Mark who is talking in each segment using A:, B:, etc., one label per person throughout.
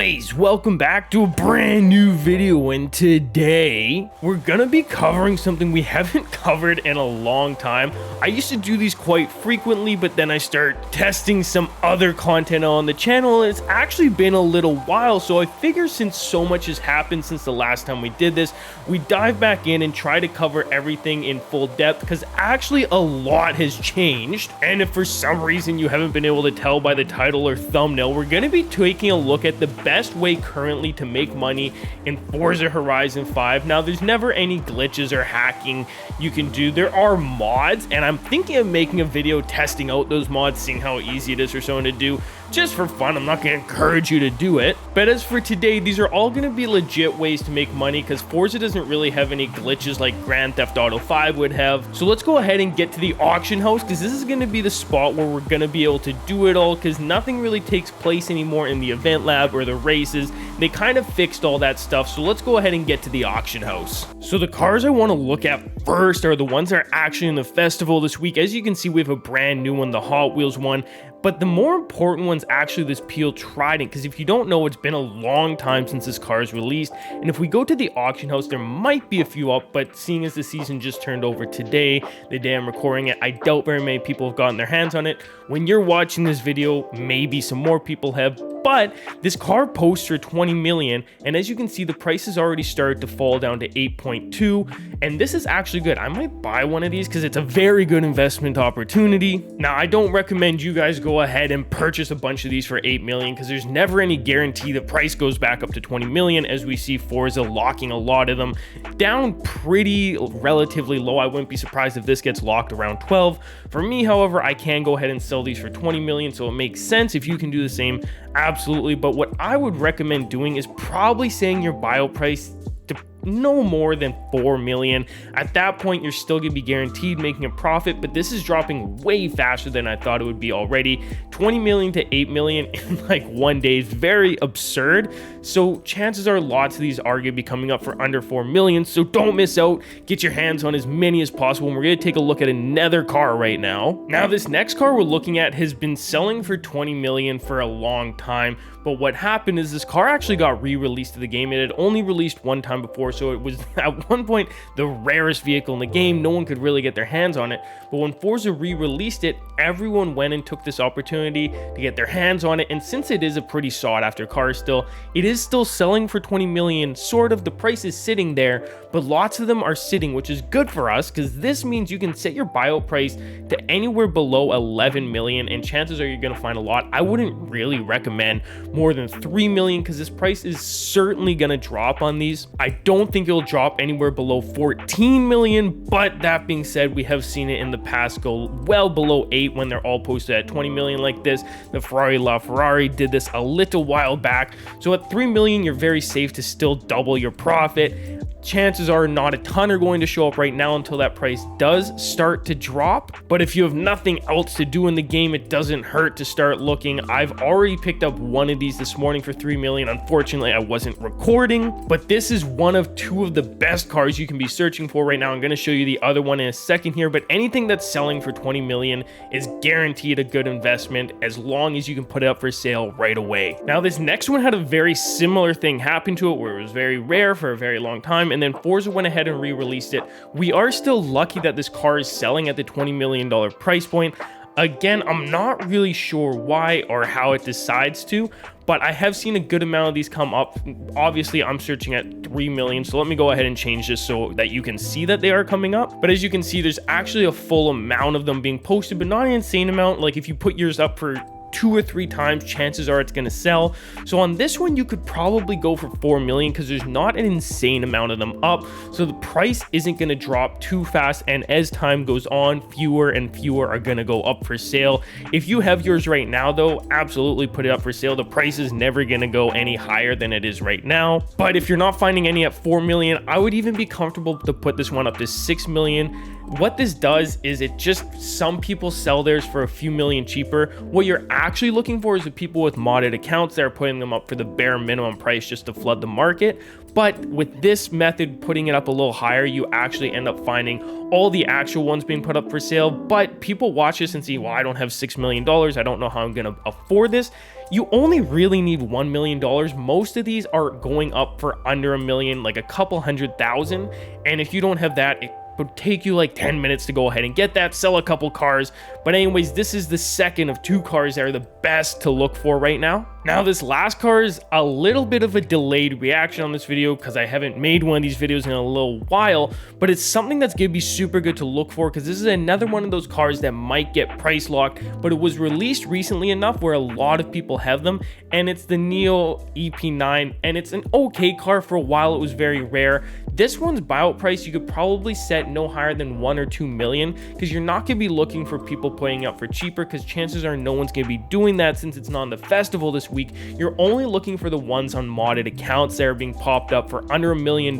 A: Guys, welcome back to a brand new video, and today we're gonna be covering something we haven't covered in a long time. I used to do these quite frequently, but then I started testing some other content on the channel, and it's actually been a little while, so I figured since so much has happened since the last time we did this, we dive back in and try to cover everything in full depth, because actually a lot has changed. And if for some reason you haven't been able to tell by the title or thumbnail, we're gonna be taking a look at the best way currently to make money in Forza Horizon 5. Now, there's never any glitches or hacking you can do. There are mods, and I'm thinking of making a video testing out those mods, seeing how easy it is for someone to do, just for fun. I'm not going to encourage you to do it. But as for today, these are all going to be legit ways to make money, because Forza doesn't really have any glitches like Grand Theft Auto 5 would have. So let's go ahead and get to the auction house, because this is going to be the spot where we're going to be able to do it all, because nothing really takes place anymore in the event lab or the races. They kind of fixed all that stuff, so let's go ahead and get to the auction house. So the cars I want to look at first are the ones that are actually in the festival this week. As you can see, we have a brand new one, the Hot Wheels one. But the more important one's actually this Peel Trident, because if you don't know, it's been a long time since this car is released. And if we go to the auction house, there might be a few up, but seeing as the season just turned over today, the day I'm recording it, I doubt very many people have gotten their hands on it. When you're watching this video, maybe some more people have. But this car posts for 20 million, and as you can see, the price has already started to fall down to 8.2, and this is actually good. I might buy one of these because it's a very good investment opportunity. Now, I don't recommend you guys go ahead and purchase a bunch of these for 8 million, because there's never any guarantee the price goes back up to 20 million, as we see Forza locking a lot of them down pretty relatively low. I wouldn't be surprised if this gets locked around 12. For me, however, I can go ahead and sell these for 20 million, so it makes sense if you can do the same. Absolutely. But what I would recommend doing is probably saying your buyout price to no more than 4 million. At that point, you're still gonna be guaranteed making a profit, but this is dropping way faster than I thought it would be already. 20 million to 8 million in like one day is very absurd. So chances are lots of these are gonna be coming up for under 4 million. So don't miss out. Get your hands on as many as possible. And we're gonna take a look at another car right now. Now, this next car we're looking at has been selling for 20 million for a long time. But what happened is this car actually got re-released to the game. It had only released one time before, so it was at one point the rarest vehicle in the game. No one could really get their hands on it. But when Forza re-released it, everyone went and took this opportunity to get their hands on it. And since it is a pretty sought-after car still, it is still selling for 20 million, sort of. The price is sitting there, but lots of them are sitting, which is good for us, because this means you can set your buyout price to anywhere below 11 million, and chances are you're going to find a lot. I wouldn't really recommend more than 3 million, because this price is certainly going to drop on these. I don't think it'll drop anywhere below 14 million, but that being said, we have seen it in the past go well below 8 when they're all posted at 20 million like this. The Ferrari LaFerrari did this a little while back. So at 3 million, you're very safe to still double your profit. Chances are not a ton are going to show up right now until that price does start to drop. But if you have nothing else to do in the game, it doesn't hurt to start looking. I've already picked up one of these this morning for 3 million. Unfortunately, I wasn't recording, but this is one of two of the best cars you can be searching for right now. I'm going to show you the other one in a second here, but anything that's selling for 20 million is guaranteed a good investment as long as you can put it up for sale right away. Now, this next one had a very similar thing happen to it, where it was very rare for a very long time, and then Forza went ahead and re-released it. We are still lucky that this car is selling at the $20 million price point. Again, I'm not really sure why or how it decides to, but I have seen a good amount of these come up. Obviously, I'm searching at 3 million, so let me go ahead and change this so that you can see that they are coming up. But as you can see, there's actually a full amount of them being posted, but not an insane amount. Like if you put yours up for 2 or 3 times, chances are it's going to sell. So on this one, you could probably go for 4 million, because there's not an insane amount of them up, so the price isn't going to drop too fast. And as time goes on, fewer and fewer are going to go up for sale. If you have yours right now, though, absolutely put it up for sale. The price is never going to go any higher than it is right now. But if you're not finding any at 4 million, I would even be comfortable to put this one up to 6 million. What this does is it just, some people sell theirs for a few million cheaper. What you're actually looking for is the people with modded accounts that are putting them up for the bare minimum price just to flood the market. But with this method, putting it up a little higher, you actually end up finding all the actual ones being put up for sale. But people watch this and see, well, I don't have $6 million. I don't know how I'm going to afford this. you only really need $1 million. Most of these are going up for under $1 million, like a couple 100,000. And if you don't have that, it would take you like 10 minutes to go ahead and get that, sell a couple cars. But anyways, this is the second of 2 cars that are the best to look for right now. Now, this last car is a little bit of a delayed reaction on this video because I haven't made one of these videos in a little while, but it's something that's going to be super good to look for because this is another one of those cars that might get price locked, but it was released recently enough where a lot of people have them, and it's the Neo EP9, and it's an okay car. For a while it was very rare. This one's buyout price you could probably set no higher than 1 or 2 million because you're not going to be looking for people putting up for cheaper, because chances are no one's going to be doing that since it's not on the festival this week. You're only looking for the ones on modded accounts that are being popped up for under $1 million.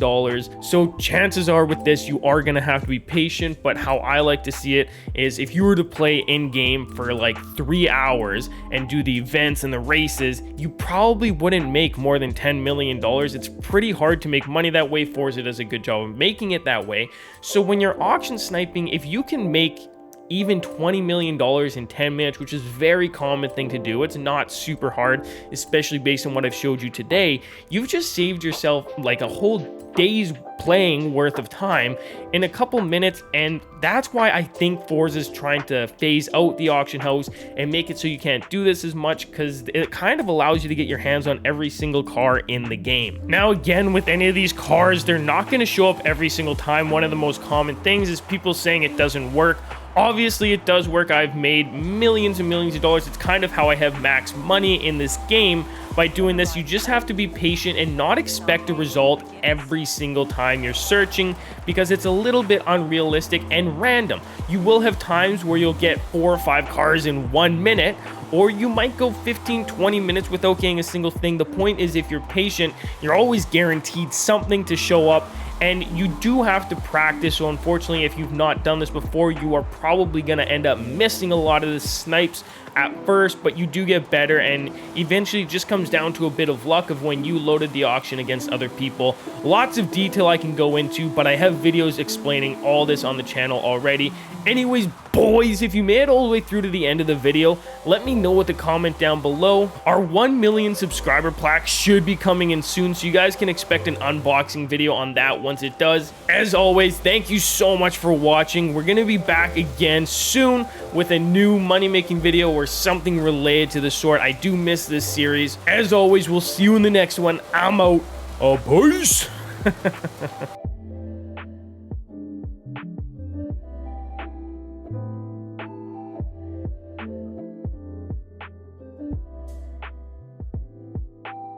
A: So chances are with this you are going to have to be patient, but how I like to see it is if you were to play in game for like 3 hours and do the events and the races, you probably wouldn't make more than $10 million. It's pretty hard to make money that way. Forza does a good job of making it that way. So when you're auction sniping, if you can make even $20 million in 10 minutes, which is a very common thing to do, it's not super hard, especially based on what I've showed you today, you've just saved yourself like a whole day's playing worth of time in a couple minutes. And that's why I think Forza is trying to phase out the auction house and make it so you can't do this as much, because it kind of allows you to get your hands on every single car in the game. Now again, with any of these cars, they're not going to show up every single time. One of the most common things is people saying it doesn't work. Obviously it does work. I've made millions and millions of dollars. It's kind of how I have max money in this game by doing this. You just have to be patient and not expect a result every single time you're searching, because it's a little bit unrealistic and random. You will have times where you'll get 4 or 5 cars in 1 minute, or you might go 15-20 minutes without getting a single thing. The point is, if you're patient, you're always guaranteed something to show up. And you do have to practice. So unfortunately, if you've not done this before, you are probably going to end up missing a lot of the snipes at first, but you do get better, and eventually it just comes down to a bit of luck of when you loaded the auction against other people. Lots of detail I can go into, but I have videos explaining all this on the channel already. Anyways, boys, if you made it all the way through to the end of the video, let me know with the comment down below. Our 1 million subscriber plaque should be coming in soon, so you guys can expect an unboxing video on that once it does. As always, thank you so much for watching. We're going to be back again soon with a new money-making video or something related to the sort. I do miss this series. As always, we'll see you in the next one. I'm out. Peace.